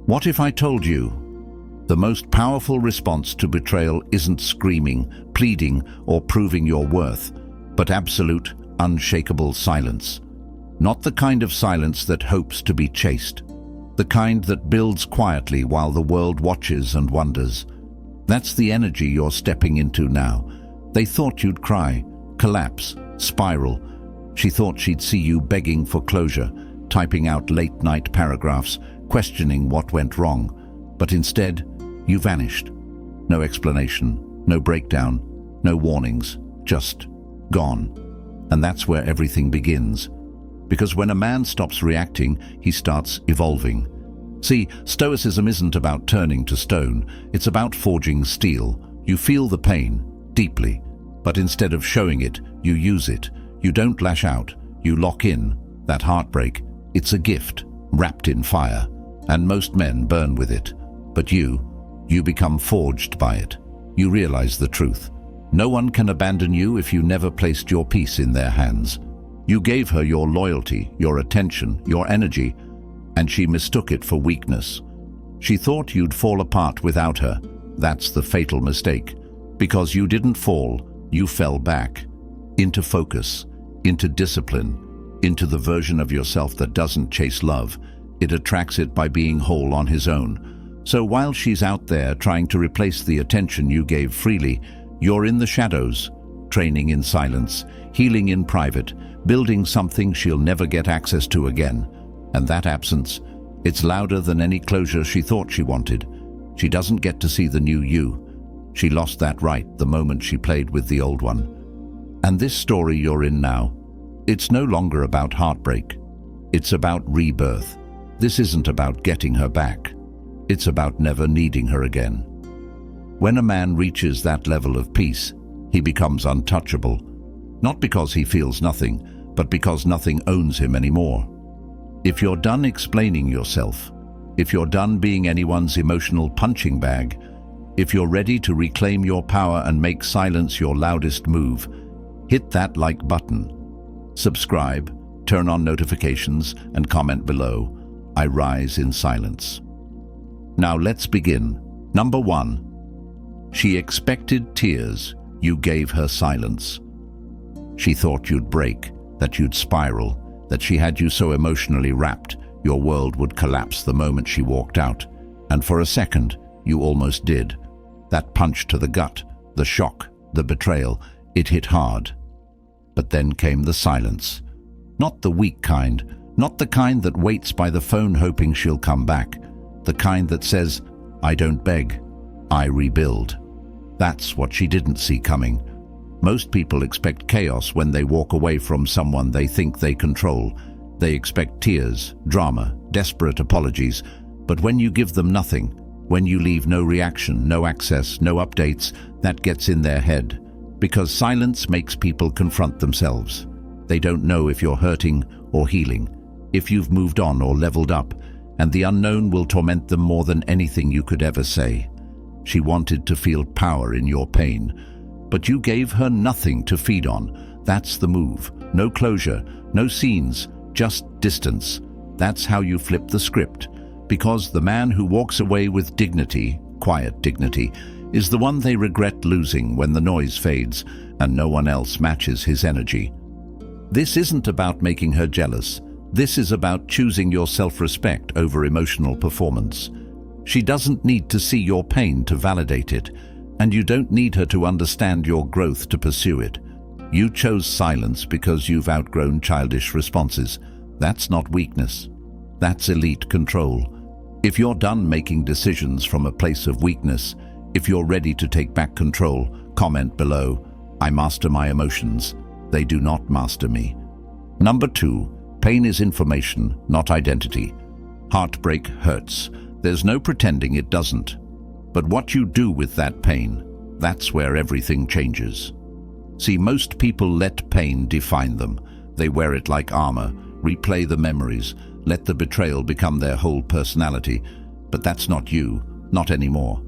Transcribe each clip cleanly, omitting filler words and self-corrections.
What if I told you? The most powerful response to betrayal isn't screaming, pleading, or proving your worth, but absolute, unshakable silence. Not the kind of silence that hopes to be chased. The kind that builds quietly while the world watches and wonders. That's the energy you're stepping into now. They thought you'd cry, collapse, spiral. She thought she'd see you begging for closure, typing out late-night paragraphs, questioning what went wrong. But instead, you vanished. No explanation, no breakdown, no warnings, just gone. And that's where everything begins. Because when a man stops reacting, he starts evolving. See, Stoicism isn't about turning to stone, it's about forging steel. You feel the pain, deeply, but instead of showing it, you use it. You don't lash out, you lock in. That heartbreak, it's a gift, wrapped in fire, and most men burn with it. But you become forged by it. You realize the truth. No one can abandon you if you never placed your peace in their hands. You gave her your loyalty, your attention, your energy, and she mistook it for weakness. She thought you'd fall apart without her. That's the fatal mistake. Because you didn't fall, you fell back. Into focus, into discipline, into the version of yourself that doesn't chase love. It attracts it by being whole on his own. So while she's out there trying to replace the attention you gave freely, you're in the shadows, training in silence, healing in private, building something she'll never get access to again. And that absence, it's louder than any closure she thought she wanted. She doesn't get to see the new you. She lost that right the moment she played with the old one. And this story you're in now, it's no longer about heartbreak. It's about rebirth. This isn't about getting her back. It's about never needing her again. When a man reaches that level of peace, he becomes untouchable. Not because he feels nothing, but because nothing owns him anymore. If you're done explaining yourself, if you're done being anyone's emotional punching bag, if you're ready to reclaim your power and make silence your loudest move, hit that like button. Subscribe, turn on notifications, and comment below. I rise in silence. Now let's begin. Number 1. She expected tears. You gave her silence. She thought you'd break, that you'd spiral, that she had you so emotionally wrapped, your world would collapse the moment she walked out. And for a second, you almost did. That punch to the gut, the shock, the betrayal, it hit hard. But then came the silence. Not the weak kind, not the kind that waits by the phone hoping she'll come back. The kind that says, I don't beg, I rebuild. That's what she didn't see coming. Most people expect chaos when they walk away from someone they think they control. They expect tears, drama, desperate apologies. But when you give them nothing, when you leave no reaction, no access, no updates, that gets in their head. Because silence makes people confront themselves. They don't know if you're hurting or healing, if you've moved on or leveled up, and the unknown will torment them more than anything you could ever say. She wanted to feel power in your pain, but you gave her nothing to feed on. That's the move. No closure, no scenes, just distance. That's how you flip the script. Because the man who walks away with dignity, quiet dignity, is the one they regret losing when the noise fades and no one else matches his energy. This isn't about making her jealous. This is about choosing your self-respect over emotional performance. She doesn't need to see your pain to validate it, and you don't need her to understand your growth to pursue it. You chose silence because you've outgrown childish responses. That's not weakness. That's elite control. If you're done making decisions from a place of weakness, if you're ready to take back control, comment below. I master my emotions. They do not master me. Number 2. Pain is information, not identity. Heartbreak hurts. There's no pretending it doesn't. But what you do with that pain, that's where everything changes. See, most people let pain define them. They wear it like armor, replay the memories, let the betrayal become their whole personality. But that's not you, not anymore.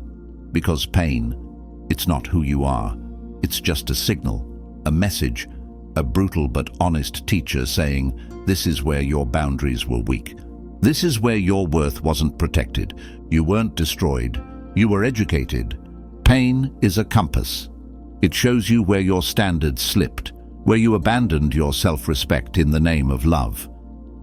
Because pain, it's not who you are. It's just a signal, a message, a brutal but honest teacher saying, this is where your boundaries were weak. This is where your worth wasn't protected. You weren't destroyed. You were educated. Pain is a compass. It shows you where your standards slipped, where you abandoned your self-respect in the name of love.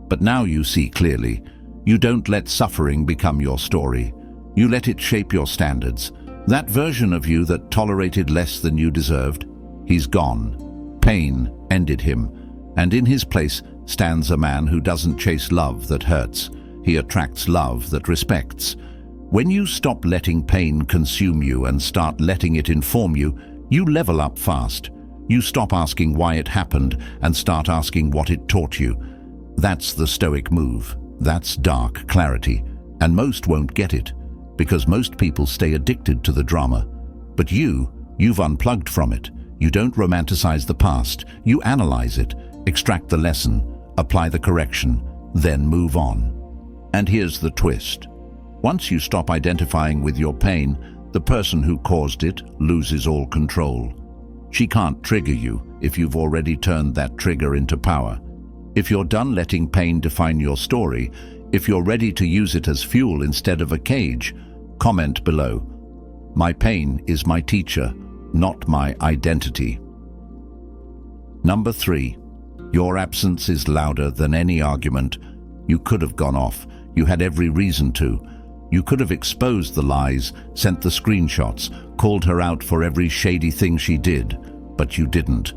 But now you see clearly. You don't let suffering become your story. You let it shape your standards. That version of you that tolerated less than you deserved, he's gone. Pain ended him, and in his place stands a man who doesn't chase love that hurts. He attracts love that respects. When you stop letting pain consume you and start letting it inform you, you level up fast. You stop asking why it happened and start asking what it taught you. That's the Stoic move. That's dark clarity. And most won't get it, because most people stay addicted to the drama. But you've unplugged from it. You don't romanticize the past. You analyze it, extract the lesson, apply the correction, then move on. And here's the twist. Once you stop identifying with your pain, the person who caused it loses all control. She can't trigger you if you've already turned that trigger into power. If you're done letting pain define your story, if you're ready to use it as fuel instead of a cage, comment below. My pain is my teacher, not my identity. Number 3. Your absence is louder than any argument. You could have gone off. You had every reason to. You could have exposed the lies, sent the screenshots, called her out for every shady thing she did. But you didn't,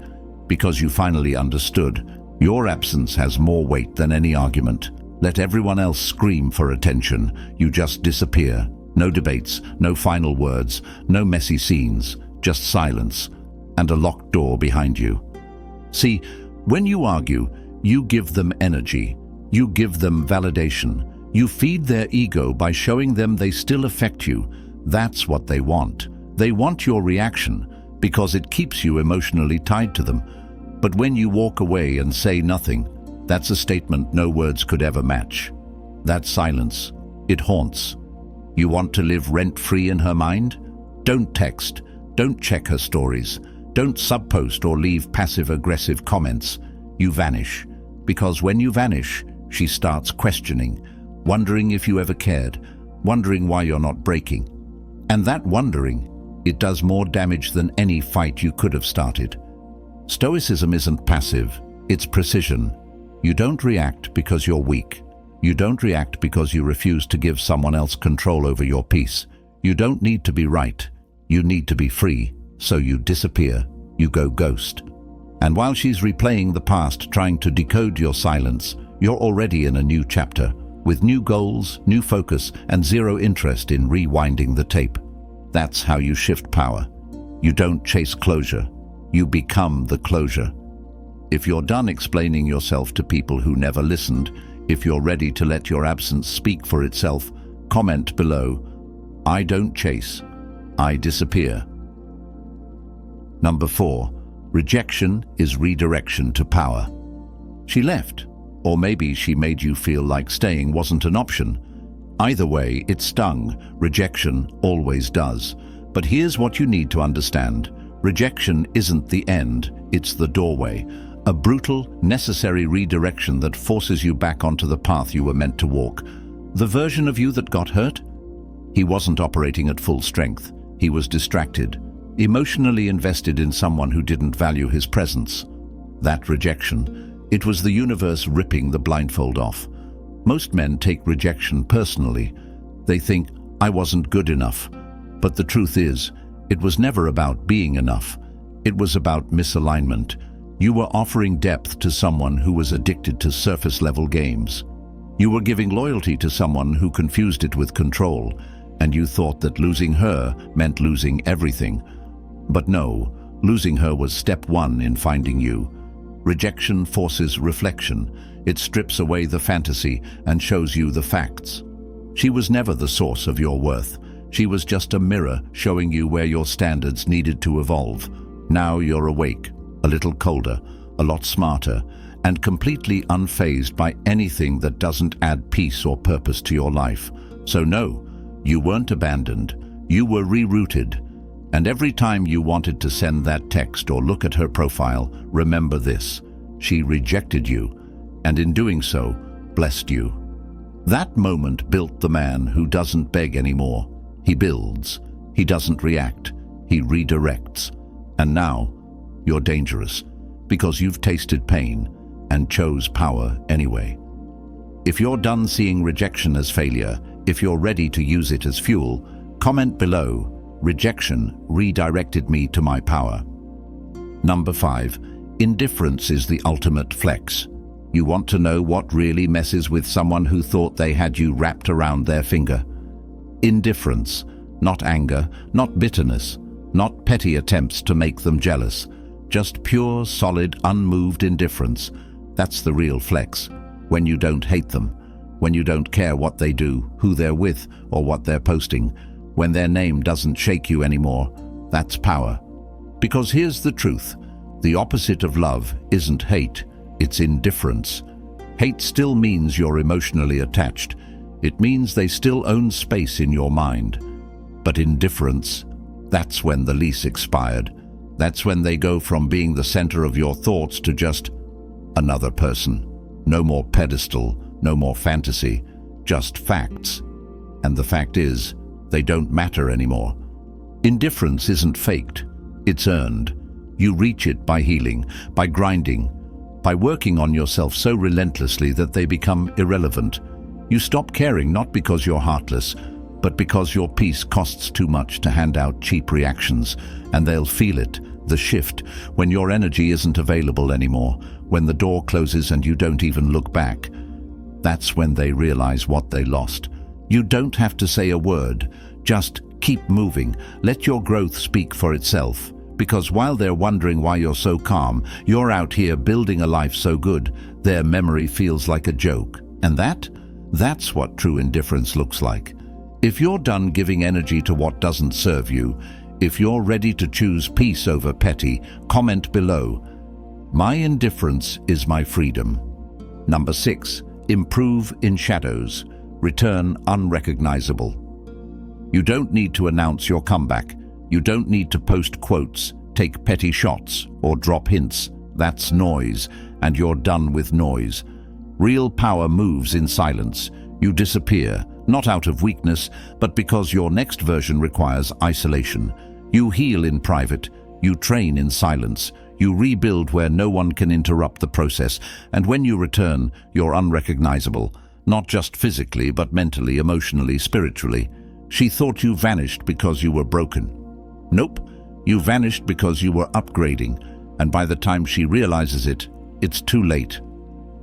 because you finally understood. Your absence has more weight than any argument. Let everyone else scream for attention. You just disappear. No debates, no final words, no messy scenes, just silence and a locked door behind you. See, when you argue, you give them energy. You give them validation. You feed their ego by showing them they still affect you. That's what they want. They want your reaction because it keeps you emotionally tied to them. But when you walk away and say nothing, that's a statement no words could ever match. That silence, it haunts. You want to live rent-free in her mind? Don't text. Don't check her stories. Don't subpost or leave passive-aggressive comments. You vanish. Because when you vanish, she starts questioning, wondering if you ever cared, wondering why you're not breaking. And that wondering, it does more damage than any fight you could have started. Stoicism isn't passive, it's precision. You don't react because you're weak. You don't react because you refuse to give someone else control over your peace. You don't need to be right. You need to be free. So you disappear. You go ghost. And while she's replaying the past, trying to decode your silence, you're already in a new chapter, with new goals, new focus, and zero interest in rewinding the tape. That's how you shift power. You don't chase closure. You become the closure. If you're done explaining yourself to people who never listened, if you're ready to let your absence speak for itself, comment below. I don't chase. I disappear. Number 4. Rejection is redirection to power. She left, or maybe she made you feel like staying wasn't an option. Either way, it stung. Rejection always does. But here's what you need to understand. Rejection isn't the end, it's the doorway. A brutal, necessary redirection that forces you back onto the path you were meant to walk. The version of you that got hurt? He wasn't operating at full strength. He was distracted, emotionally invested in someone who didn't value his presence. That rejection, it was the universe ripping the blindfold off. Most men take rejection personally. They think, I wasn't good enough. But the truth is, it was never about being enough. It was about misalignment. You were offering depth to someone who was addicted to surface-level games. You were giving loyalty to someone who confused it with control, and you thought that losing her meant losing everything. But no, losing her was step 1 in finding you. Rejection forces reflection. It strips away the fantasy and shows you the facts. She was never the source of your worth. She was just a mirror showing you where your standards needed to evolve. Now you're awake, a little colder, a lot smarter, and completely unfazed by anything that doesn't add peace or purpose to your life. So no, you weren't abandoned. You were rerouted. And every time you wanted to send that text or look at her profile, remember this: she rejected you, and in doing so, blessed you. That moment built the man who doesn't beg anymore. He builds. He doesn't react. He redirects. And now, you're dangerous, because you've tasted pain and chose power anyway. If you're done seeing rejection as failure, if you're ready to use it as fuel, comment below, "Rejection redirected me to my power." Number 5. Indifference is the ultimate flex. You want to know what really messes with someone who thought they had you wrapped around their finger? Indifference, not anger, not bitterness, not petty attempts to make them jealous. Just pure, solid, unmoved indifference. That's the real flex. When you don't hate them, when you don't care what they do, who they're with, or what they're posting, when their name doesn't shake you anymore, that's power. Because here's the truth. The opposite of love isn't hate, it's indifference. Hate still means you're emotionally attached. It means they still own space in your mind. But indifference, that's when the lease expired. That's when they go from being the center of your thoughts to just another person. No more pedestal, no more fantasy, just facts. And the fact is, they don't matter anymore. Indifference isn't faked, it's earned. You reach it by healing, by grinding, by working on yourself so relentlessly that they become irrelevant. You stop caring not because you're heartless, but because your peace costs too much to hand out cheap reactions, and they'll feel it, the shift, when your energy isn't available anymore, when the door closes and you don't even look back. That's when they realize what they lost. You don't have to say a word, just keep moving, let your growth speak for itself. Because while they're wondering why you're so calm, you're out here building a life so good, their memory feels like a joke. And that's what true indifference looks like. If you're done giving energy to what doesn't serve you, if you're ready to choose peace over petty, comment below. My indifference is my freedom. Number 6. Improve in shadows. Return unrecognizable. You don't need to announce your comeback. You don't need to post quotes, take petty shots, or drop hints. That's noise, and you're done with noise. Real power moves in silence. You disappear, not out of weakness, but because your next version requires isolation. You heal in private. You train in silence. You rebuild where no one can interrupt the process. And when you return, you're unrecognizable. Not just physically, but mentally, emotionally, spiritually. She thought you vanished because you were broken. Nope, you vanished because you were upgrading, and by the time she realizes it, it's too late.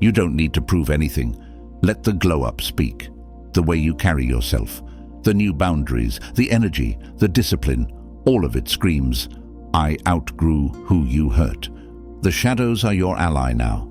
You don't need to prove anything. Let the glow-up speak. The way you carry yourself, the new boundaries, the energy, the discipline, all of it screams, I outgrew who you hurt. The shadows are your ally now.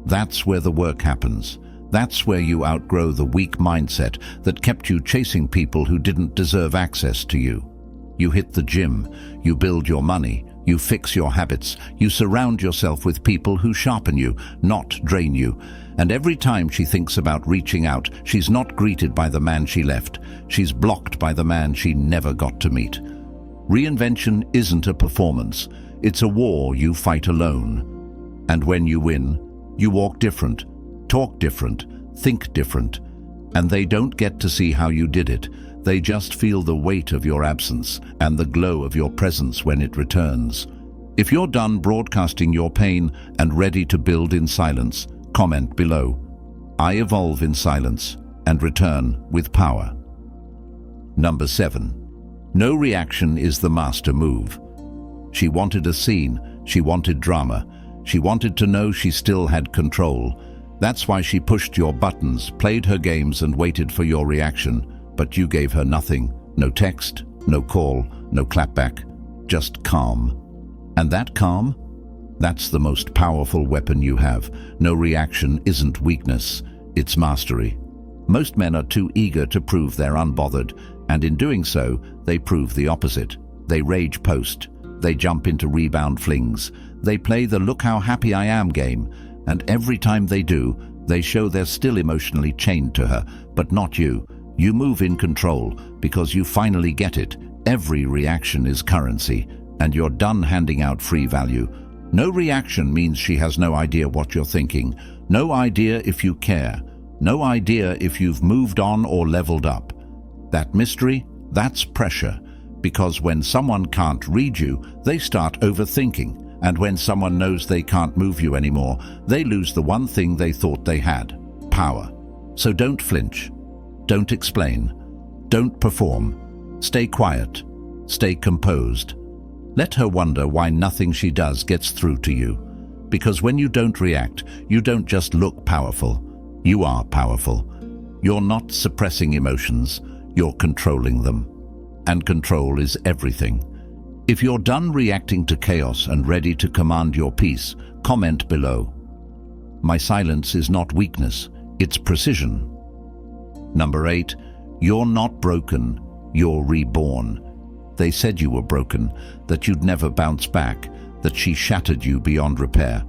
That's where the work happens. That's where you outgrow the weak mindset that kept you chasing people who didn't deserve access to you. You hit the gym, you build your money, you fix your habits, you surround yourself with people who sharpen you, not drain you. And every time she thinks about reaching out, she's not greeted by the man she left. She's blocked by the man she never got to meet. Reinvention isn't a performance. It's a war you fight alone. And when you win, you walk different, talk different, think different. And they don't get to see how you did it. They just feel the weight of your absence and the glow of your presence when it returns. If you're done broadcasting your pain and ready to build in silence, comment below. I evolve in silence and return with power. Number 7. No reaction is the master move. She wanted a scene. She wanted drama. She wanted to know she still had control. That's why she pushed your buttons, played her games, and waited for your reaction. But you gave her nothing. No text, no call, no clapback. Just calm. And that calm? That's the most powerful weapon you have. No reaction isn't weakness, it's mastery. Most men are too eager to prove they're unbothered, and in doing so, they prove the opposite. They rage post. They jump into rebound flings. They play the look how happy I am game. And every time they do, they show they're still emotionally chained to her, but not you. You move in control because you finally get it. Every reaction is currency, and you're done handing out free value. No reaction means she has no idea what you're thinking, no idea if you care. No idea if you've moved on or leveled up. That mystery, that's pressure, because when someone can't read you, they start overthinking. And when someone knows they can't move you anymore, they lose the one thing they thought they had: power. So don't flinch. Don't explain. Don't perform. Stay quiet. Stay composed. Let her wonder why nothing she does gets through to you. Because when you don't react, you don't just look powerful. You are powerful. You're not suppressing emotions, you're controlling them. And control is everything. If you're done reacting to chaos and ready to command your peace, comment below. My silence is not weakness, it's precision. Number 8, you're not broken, you're reborn. They said you were broken, that you'd never bounce back, that she shattered you beyond repair.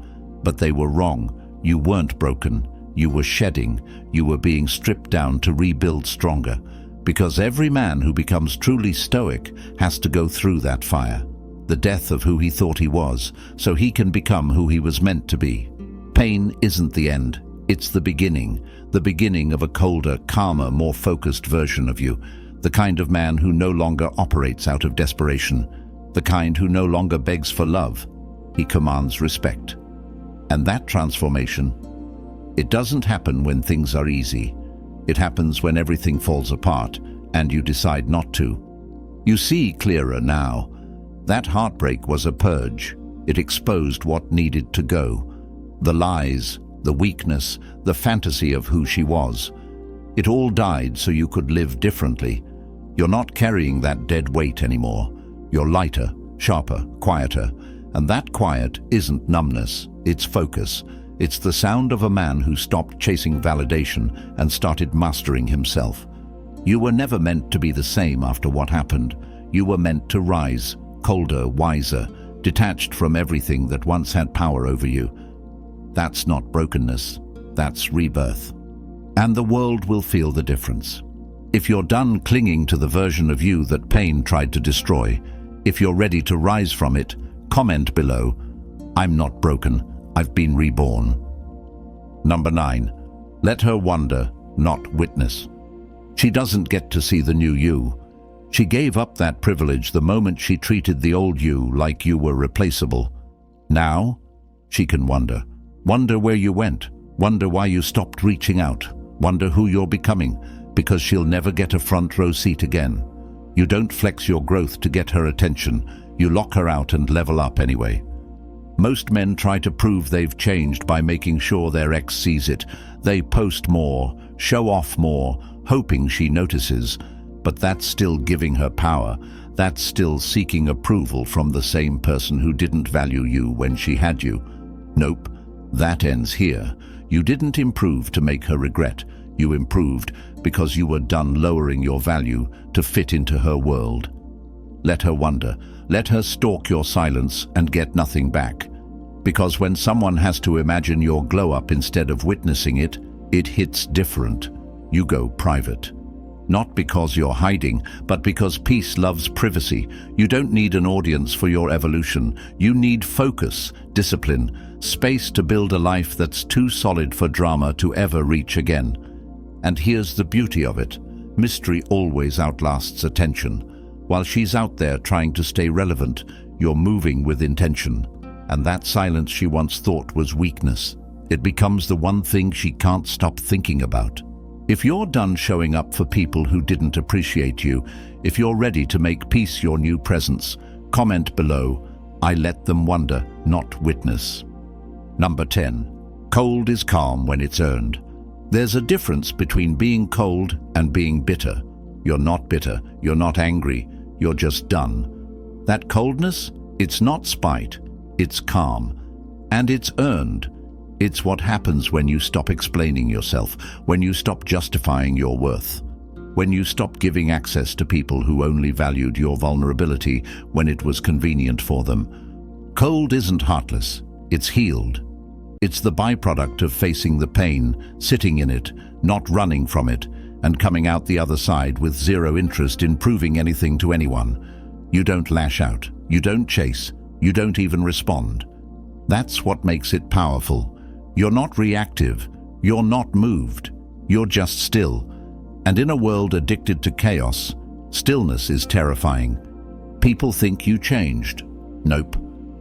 But they were wrong. You weren't broken. You were shedding. You were being stripped down to rebuild stronger. Because every man who becomes truly stoic has to go through that fire, the death of who he thought he was, so he can become who he was meant to be. Pain isn't the end, it's the beginning of a colder, calmer, more focused version of you, the kind of man who no longer operates out of desperation, the kind who no longer begs for love. He commands respect. And that transformation, it doesn't happen when things are easy. It happens when everything falls apart and you decide not to. You see clearer now. That heartbreak was a purge. It exposed what needed to go. The lies, the weakness, the fantasy of who she was. It all died so you could live differently. You're not carrying that dead weight anymore. You're lighter, sharper, quieter. And that quiet isn't numbness, it's focus. It's the sound of a man who stopped chasing validation and started mastering himself. You were never meant to be the same after what happened. You were meant to rise, colder, wiser, detached from everything that once had power over you. That's not brokenness, that's rebirth. And the world will feel the difference. If you're done clinging to the version of you that pain tried to destroy, if you're ready to rise from it, comment below, I'm not broken, I've been reborn. Number 9, let her wonder, not witness. She doesn't get to see the new you. She gave up that privilege the moment she treated the old you like you were replaceable. Now, she can wonder. Wonder where you went. Wonder why you stopped reaching out. Wonder who you're becoming, because she'll never get a front row seat again. You don't flex your growth to get her attention. You lock her out and level up anyway. Most men try to prove they've changed by making sure their ex sees it. They post more, show off more, hoping she notices. But that's still giving her power. That's still seeking approval from the same person who didn't value you when she had you. Nope, that ends here. You didn't improve to make her regret. You improved because you were done lowering your value to fit into her world. Let her wonder. Let her stalk your silence and get nothing back. Because when someone has to imagine your glow-up instead of witnessing it, it hits different. You go private. Not because you're hiding, but because peace loves privacy. You don't need an audience for your evolution. You need focus, discipline, space to build a life that's too solid for drama to ever reach again. And here's the beauty of it. Mystery always outlasts attention. While she's out there trying to stay relevant, you're moving with intention. And that silence she once thought was weakness, it becomes the one thing she can't stop thinking about. If you're done showing up for people who didn't appreciate you, if you're ready to make peace your new presence, comment below, I let them wonder, not witness. Number 10. Cold is calm when it's earned. There's a difference between being cold and being bitter. You're not bitter, you're not angry, you're just done. That coldness, it's not spite, it's calm. And it's earned. It's what happens when you stop explaining yourself, when you stop justifying your worth, when you stop giving access to people who only valued your vulnerability when it was convenient for them. Cold isn't heartless, it's healed. It's the byproduct of facing the pain, sitting in it, not running from it, and coming out the other side with zero interest in proving anything to anyone. You don't lash out, you don't chase, you don't even respond. That's what makes it powerful. You're not reactive, you're not moved. You're just still. And in a world addicted to chaos, stillness is terrifying. People think you changed. Nope.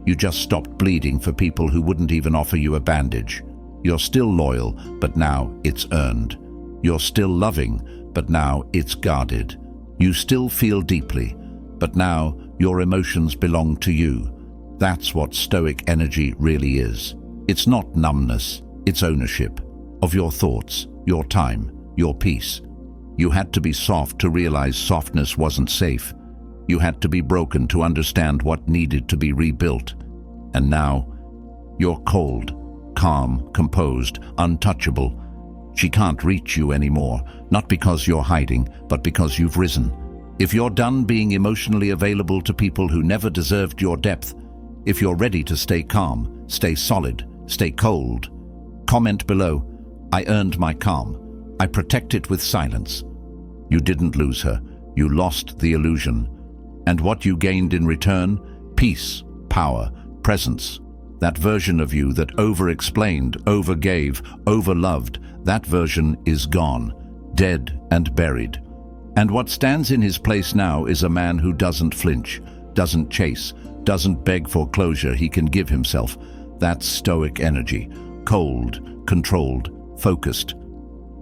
You just stopped bleeding for people who wouldn't even offer you a bandage. You're still loyal, but now it's earned. You're still loving, but now it's guarded. You still feel deeply, but now your emotions belong to you. That's what Stoic energy really is. It's not numbness, it's ownership of your thoughts, your time, your peace. You had to be soft to realize softness wasn't safe. You had to be broken to understand what needed to be rebuilt. And now, you're cold, calm, composed, untouchable. She can't reach you anymore, not because you're hiding, but because you've risen. If you're done being emotionally available to people who never deserved your depth, if you're ready to stay calm, stay solid, stay cold, comment below, I earned my calm. I protect it with silence. You didn't lose her. You lost the illusion. And what you gained in return? Peace, power, presence. That version of you that over-explained, over-gave, over-loved, that version is gone, dead and buried. And what stands in his place now is a man who doesn't flinch, doesn't chase, doesn't beg for closure he can give himself. That's Stoic energy, cold, controlled, focused.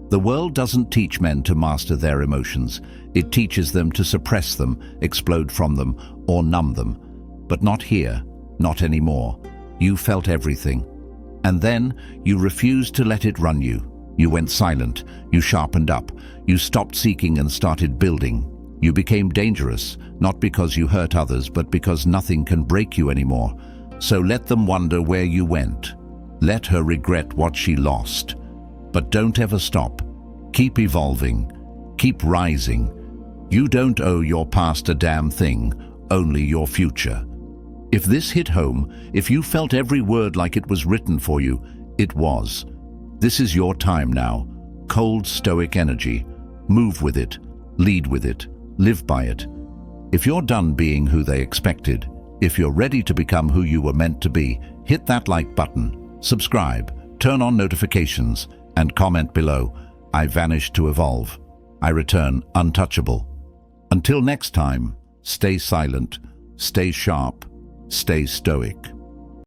The world doesn't teach men to master their emotions. It teaches them to suppress them, explode from them, or numb them. But not here, not anymore. You felt everything. And then you refused to let it run you. You went silent. You sharpened up. You stopped seeking and started building. You became dangerous, not because you hurt others, but because nothing can break you anymore. So let them wonder where you went. Let her regret what she lost. But don't ever stop. Keep evolving. Keep rising. You don't owe your past a damn thing, only your future. If this hit home, if you felt every word like it was written for you, it was. This is your time now. Cold Stoic energy. Move with it. Lead with it. Live by it. If you're done being who they expected, if you're ready to become who you were meant to be, hit that like button, subscribe, turn on notifications, and comment below. I vanish to evolve. I return untouchable. Until next time, stay silent, stay sharp, stay stoic.